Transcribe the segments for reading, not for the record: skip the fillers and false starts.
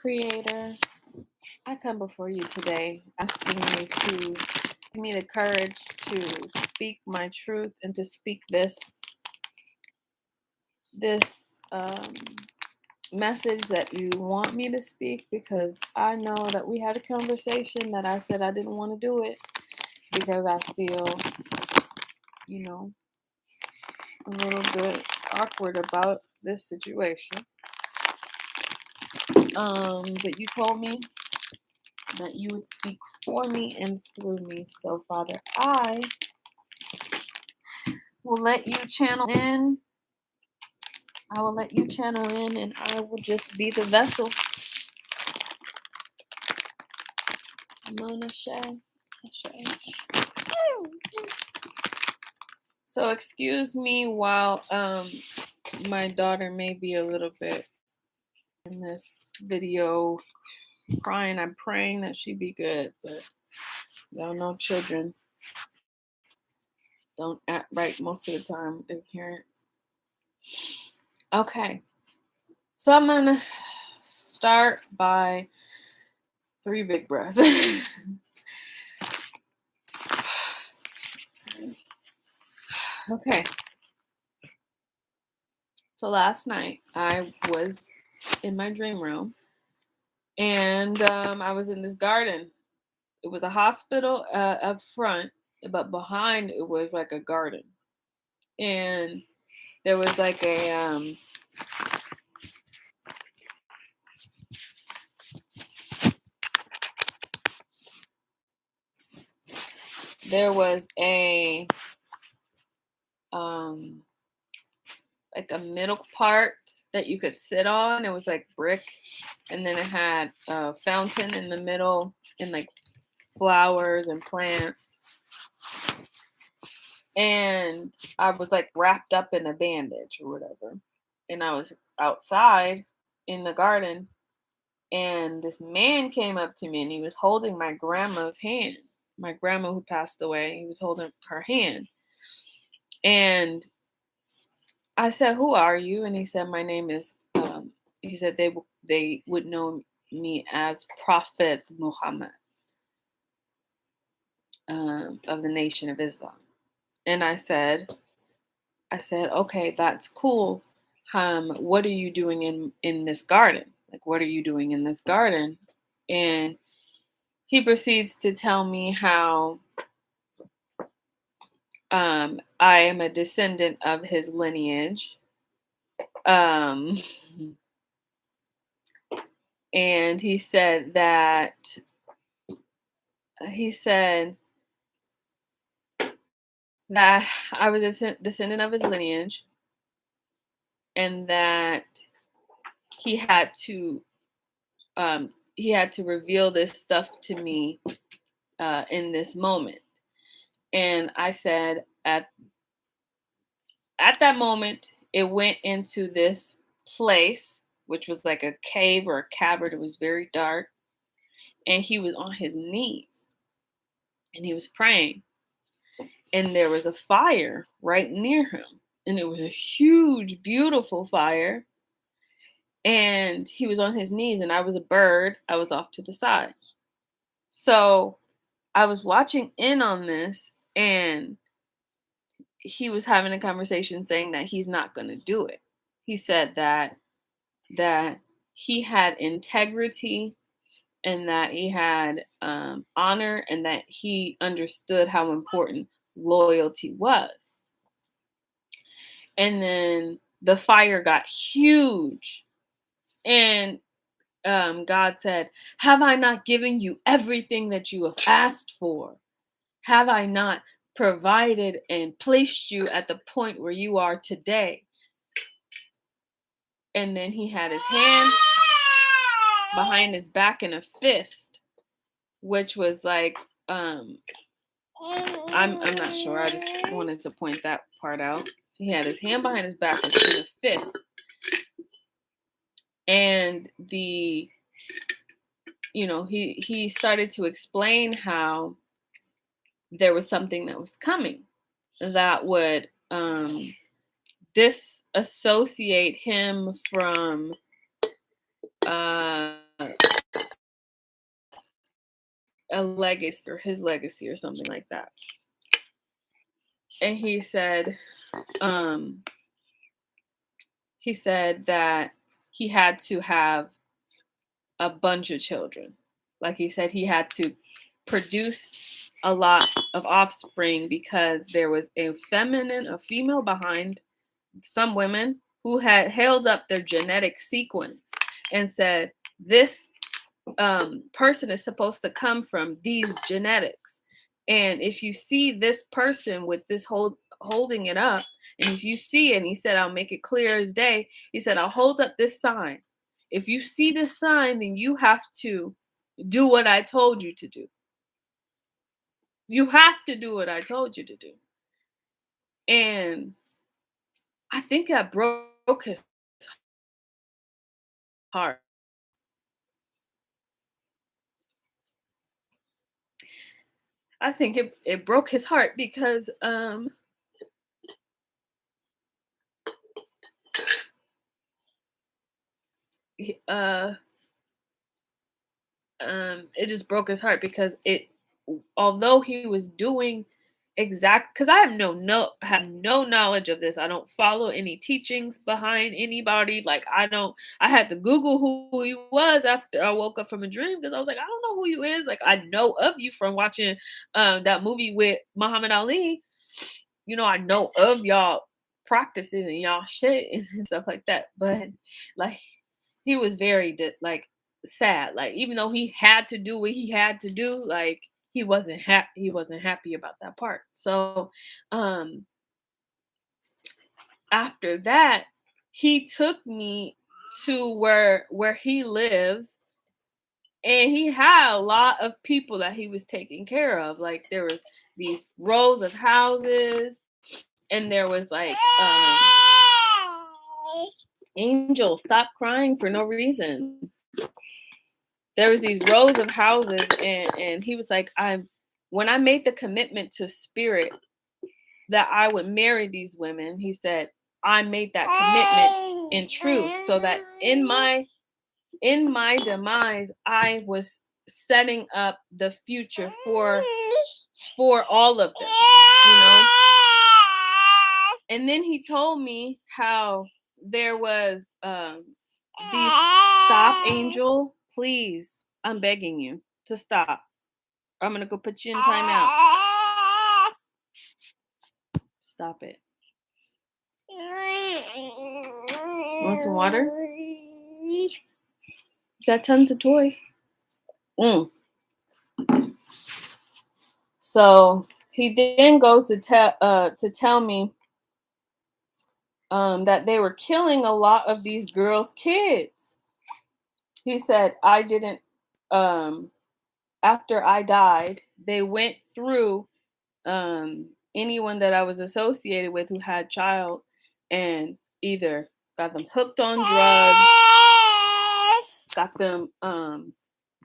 Creator, I come before you today asking you to give me the courage to speak my truth and to speak this message that you want me to speak, because I know that we had a conversation that I said I didn't want to do it because I feel, a little bit awkward about this situation. But you told me that you would speak for me and through me. So, Father, I will let you channel in. I will let you channel in, and I will just be the vessel. Mona Shay. So excuse me while my daughter may be a little bit in this video crying. I'm praying that she be good, but y'all know children don't act right most of the time with their parents. Okay, so I'm gonna start by 3 big breaths. Okay. So last night I was in my dream room, and I was in this garden. It was a hospital up front, but behind it was like a garden, and there was like like a middle part that you could sit on. It was like brick, and then it had a fountain in the middle and like flowers and plants. And I was like wrapped up in a bandage or whatever. And I was outside in the garden, and this man came up to me, and he was holding my grandma's hand. My grandma who passed away, he was holding her hand. And I said, "Who are you?" And he said, "My name is," he said they would know me as Prophet Muhammad of the Nation of Islam. And I said, "Okay, that's cool. What are you doing in this garden? Like, what are you doing in this garden?" And he proceeds to tell me how I am a descendant of his lineage. And he said that I was a descendant of his lineage, and that he had to reveal this stuff to me in this moment. And I said, at that moment, it went into this place, which was like a cave or a cavern. It was very dark. And he was on his knees, and he was praying. And there was a fire right near him. And it was a huge, beautiful fire. And he was on his knees, and I was a bird. I was off to the side. So I was watching in on this, and he was having a conversation saying that he's not going to do it. He said that he had integrity, and that he had honor, and that he understood how important loyalty was. And then the fire got huge, and God said, "Have I not given you everything that you have asked for? Have I not provided and placed you at the point where you are today?" And then he had his hand behind his back in a fist, which was like, I'm not sure. I just wanted to point that part out. He had his hand behind his back in a fist. And he started to explain how there was something that was coming that would disassociate him from a legacy or his legacy or something like that. And um, he said that he had to have a bunch of children. Like he said, he had to produce a lot of offspring because there was a female behind some women who had held up their genetic sequence and said, this person is supposed to come from these genetics. And if you see this person with this holding it up, and if you see it, and he said, I'll make it clear as day. He said, I'll hold up this sign. If you see this sign, then you have to do what I told you to do. You have to do what I told you to do. And I think that broke his heart. I think it broke his heart because it just broke his heart because although he was doing because I have no knowledge of this. I don't follow any teachings behind anybody. Like I had to Google who he was after I woke up from a dream because I was like, I don't know who you is. Like I know of you from watching that movie with Muhammad Ali. You know, I know of y'all practices and y'all shit and stuff like that. But like he was very sad. Like even though he had to do what he had to do, like he wasn't happy about that part. So after that, he took me to where he lives, and he had a lot of people that he was taking care of. Like there was these rows of houses, and there was like Angel, stop crying for no reason. There was these rows of houses, and he was like, when I made the commitment to spirit that I would marry these women, he said, I made that commitment in truth, so that in my demise, I was setting up the future for all of them, you know. And then he told me how there was these stop, Angel, please. I'm begging you to stop. I'm gonna go put you in timeout. Stop it. Want some water? You got tons of toys. So he then goes to tell me that they were killing a lot of these girls' kids. He said, I didn't, after I died, they went through anyone that I was associated with who had child and either got them hooked on drugs, got them,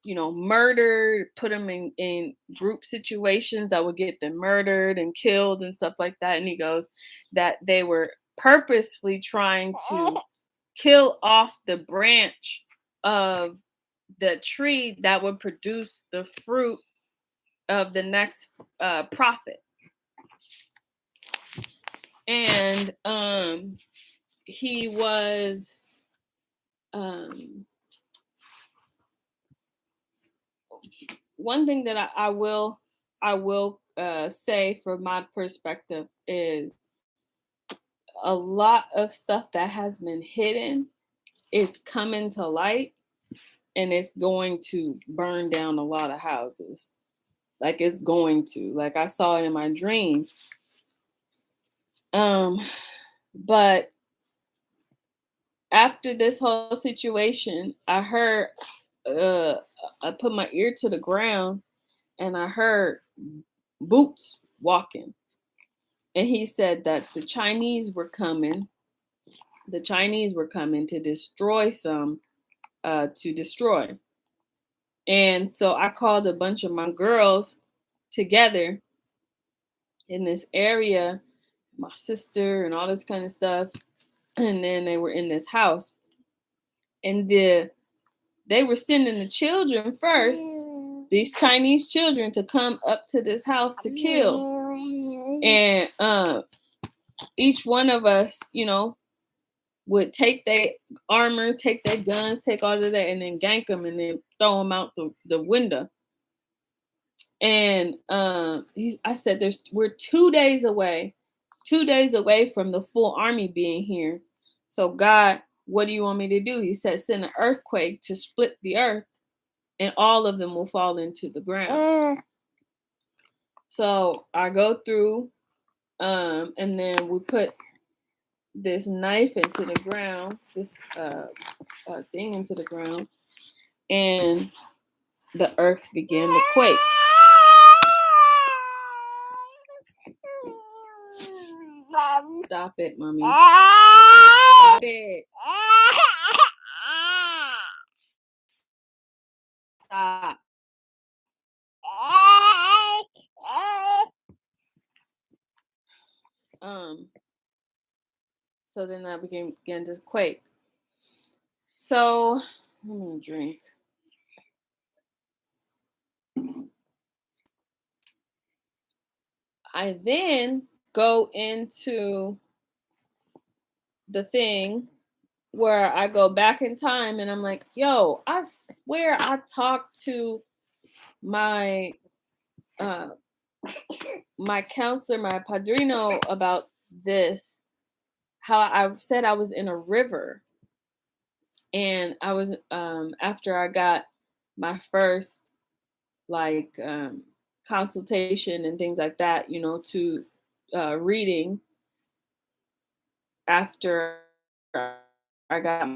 murdered, put them in group situations that would get them murdered and killed and stuff like that. And he goes that they were purposefully trying to kill off the branch of the tree that would produce the fruit of the next prophet. And he was one thing that I will say from my perspective is a lot of stuff that has been hidden is coming to light, and it's going to burn down a lot of houses. Like it's going to, like I saw it in my dream. But after this whole situation, I heard, I put my ear to the ground and I heard boots walking. And he said that the Chinese were coming. The Chinese were coming to destroy to destroy. And so I called a bunch of my girls together in this area, my sister and all this kind of stuff. And then they were in this house. And they were sending the children first, these Chinese children, to come up to this house to kill. And each one of us, would take their armor, take their guns, take all of that, and then gank them and then throw them out the window. And I said, we're 2 days away from the full army being here. So God, what do you want me to do? He said, send an earthquake to split the earth, and all of them will fall into the ground. So I go through, and then we put this knife into the ground, this thing into the ground, and the earth began to quake. Stop it, mommy. Stop it. Stop. So then that began to quake. So I'm gonna drink. I then go into the thing where I go back in time and I'm like, yo, I swear I talked to my my counselor, my padrino, about this, how I said I was in a river. And I was, after I got my first consultation and things like that, to reading, after I got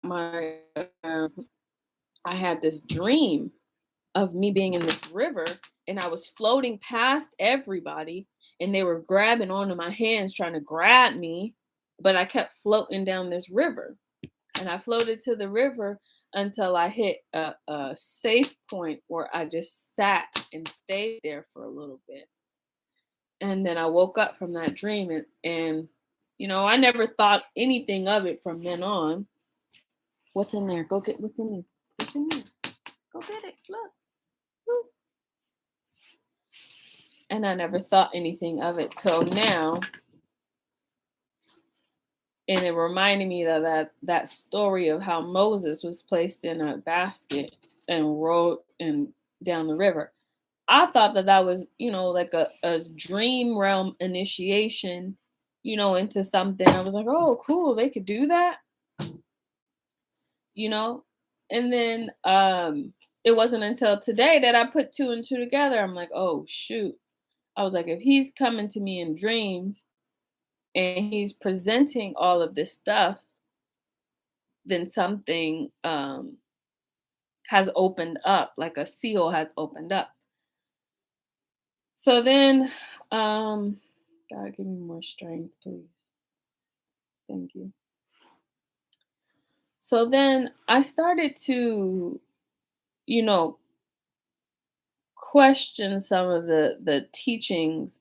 my, I had this dream of me being in this river, and I was floating past everybody, and they were grabbing onto my hands trying to grab me, but I kept floating down this river, and I floated to the river until I hit a safe point where I just sat and stayed there for a little bit. And then I woke up from that dream, and I never thought anything of it from then on. What's in there? Go get what's in there. What's in there? Go get it. Look. Woo. And I never thought anything of it till now. And it reminded me that story of how Moses was placed in a basket and rowed down the river. I thought that was, like a dream realm initiation, into something. I was like, oh, cool, they could do that, And then it wasn't until today that I put two and two together. I'm like, oh, shoot. I was like, if he's coming to me in dreams and he's presenting all of this stuff, then something has opened up, like a seal has opened up. So then, God, give me more strength, please. Thank you. So then I started to, question some of the teachings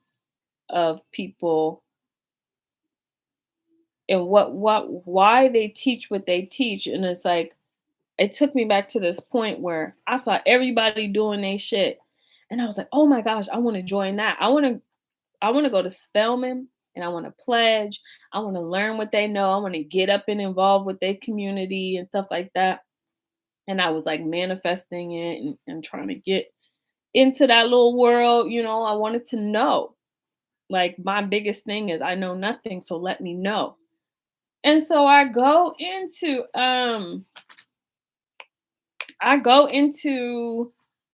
of people and why they teach what they teach. And it's like, it took me back to this point where I saw everybody doing their shit. And I was like, oh my gosh, I want to join that. I want to go to Spelman, and I want to pledge. I want to learn what they know. I want to get up and involve with their community and stuff like that. And I was like manifesting it and trying to get into that little world. I wanted to know. Like, my biggest thing is I know nothing, so let me know. And so I go into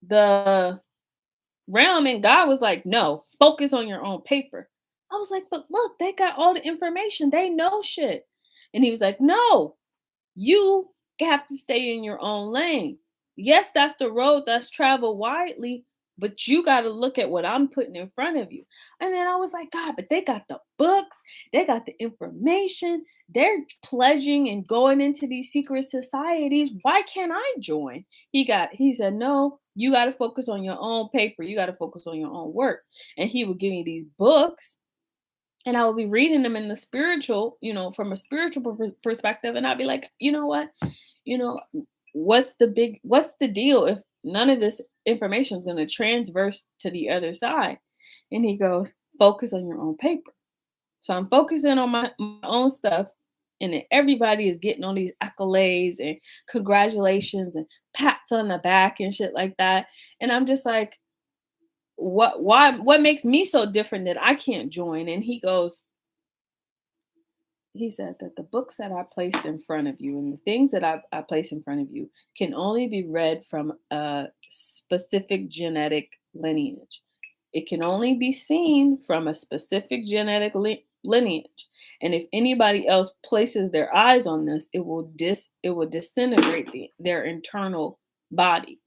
the realm, and God was like, no, focus on your own paper. I was like, but look, they got all the information. They know shit. And he was like, no, you have to stay in your own lane. Yes, that's the road that's traveled widely, but you got to look at what I'm putting in front of you. And then I was like, God, but they got the books, they got the information, they're pledging and going into these secret societies. Why can't I join? He said, no, you got to focus on your own paper. You got to focus on your own work. And he would give me these books, and I would be reading them in the spiritual, from a spiritual perspective. And I'd be like, you know what? what's the deal if none of this information is going to transverse to the other side? And he goes, focus on your own paper. So I'm focusing on my own stuff, and then everybody is getting all these accolades and congratulations and pats on the back and shit like that. And I'm just like, what makes me so different that I can't join? And he said that the books that I placed in front of you and the things that I place in front of you can only be read from a specific genetic lineage. It can only be seen from a specific genetic lineage. And if anybody else places their eyes on this, it will disintegrate their internal body.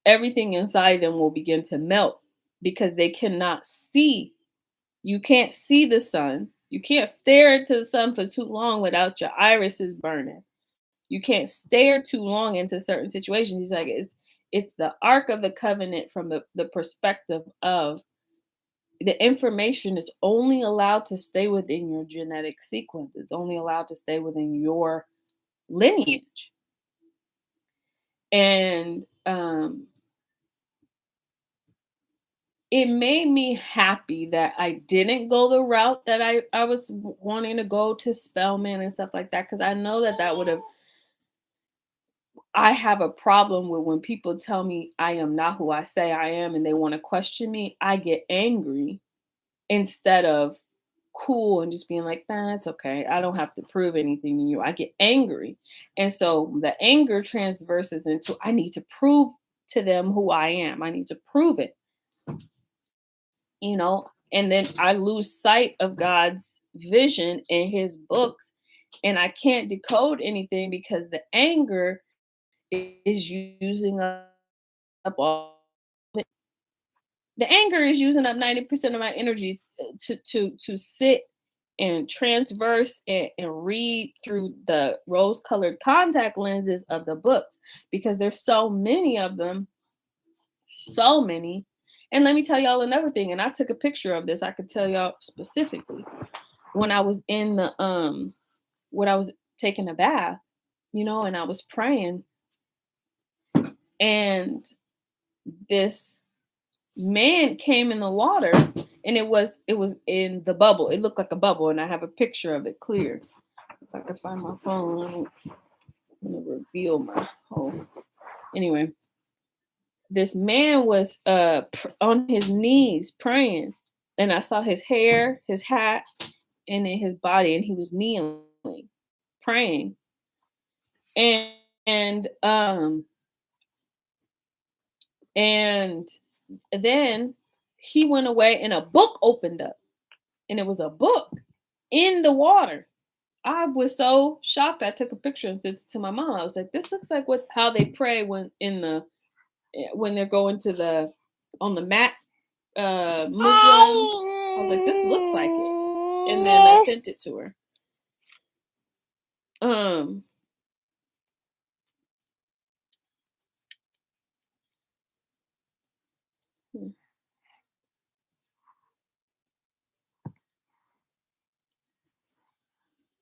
Everything inside them will begin to melt because they cannot see. You can't see the sun. You can't stare into the sun for too long without your irises burning. You can't stare too long into certain situations. He's like, it's the Ark of the Covenant from the perspective of the information is only allowed to stay within your genetic sequence. It's only allowed to stay within your lineage. And it made me happy that I didn't go the route that I was wanting to go to Spellman and stuff like that, because I know that would have. I have a problem with when people tell me I am not who I say I am and they want to question me. I get angry instead of cool and just being like, nah, it's okay. I don't have to prove anything to you. I get angry. And so the anger transverses into I need to prove to them who I am. I need to prove it, and then I lose sight of God's vision in his books, and I can't decode anything because the anger is using up all the anger is using up 90% of my energy to sit and transverse and read through the rose colored contact lenses of the books, because there's so many of them, so many. And let me tell y'all another thing, and I took a picture of this. I could tell y'all specifically when I was in the when I was taking a bath, and I was praying, and this man came in the water, and it was in the bubble. It looked like a bubble, and I have a picture of it clear. If I could find my phone, I'm gonna reveal my home. Anyway, this man was on his knees praying, and I saw his hair, his hat, and then his body, and he was kneeling praying. And and then he went away and a book opened up, and it was a book in the water. I was so shocked. I took a picture and sent it to my mom. I was like, this looks like how they pray when they're going to the on the mat Muslim. I was like, this looks like it. And then I sent it to her. Um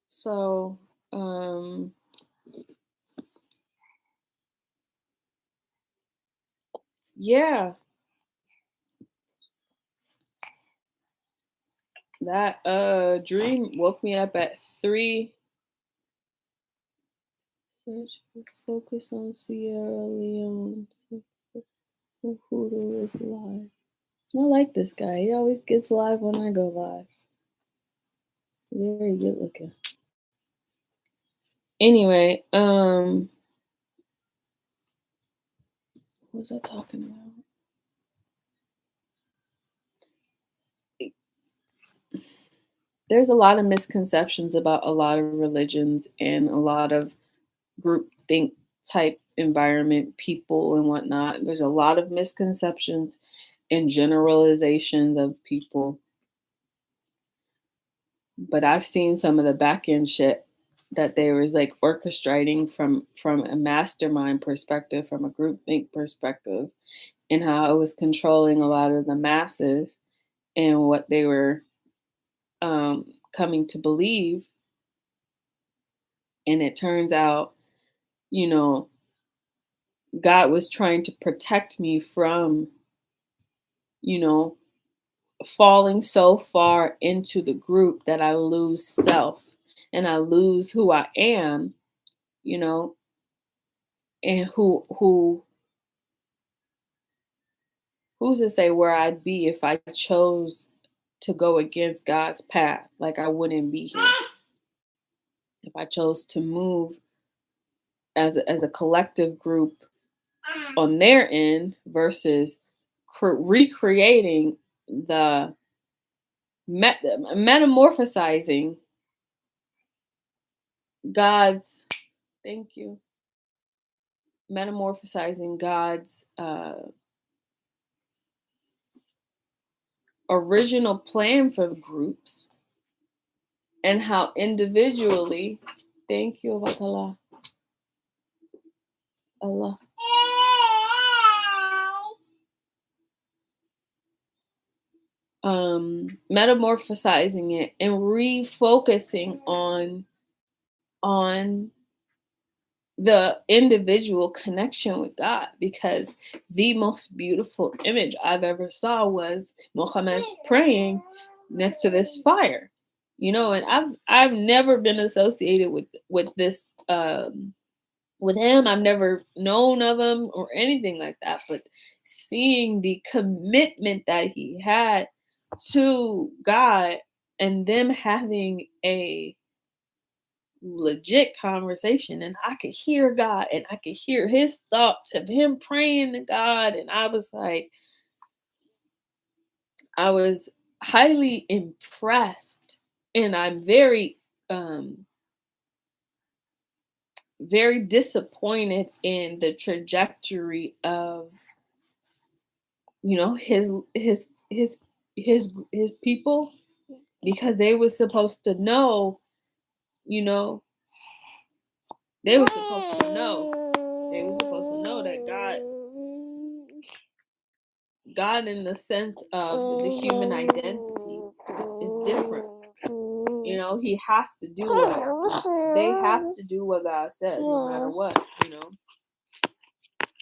so yeah, that dream woke me up at 3. Search for focus on Sierra Leone. Uhuru is live. I like this guy. He always gets live when I go live. Very good looking. Anyway, what was I talking about? There's a lot of misconceptions about a lot of religions and a lot of group think type environment people and whatnot. There's a lot of misconceptions and generalizations of people. But I've seen some of the back end shit that they was like orchestrating from a mastermind perspective, from a group think perspective, and how it was controlling a lot of the masses and what they were coming to believe. And it turns out, God was trying to protect me from, you know, falling so far into the group that I lose self and I lose who I am, you know, and who's to say where I'd be if I chose to go against God's path? Like I wouldn't be here. If I chose to move as a collective group on their end versus recreating the metamorphosizing God's, thank you, metamorphosizing God's original plan for the groups and how individually, thank you, Allah, Allah. Metamorphosizing it and refocusing on the individual connection with God, because the most beautiful image I've ever saw was Muhammad praying next to this fire, you know, and I've never been associated with this with him. I've never known of him or anything like that, but seeing the commitment that he had to God and them having a legit conversation, and I could hear God and I could hear his thoughts of him praying to God, and I was like, I was highly impressed, and I'm very disappointed in the trajectory of, you know, his people, because they were supposed to know, you know, they were supposed to know that God in the sense of the human identity is different. You know, he has to do what they have to do what God says, no matter what, you know.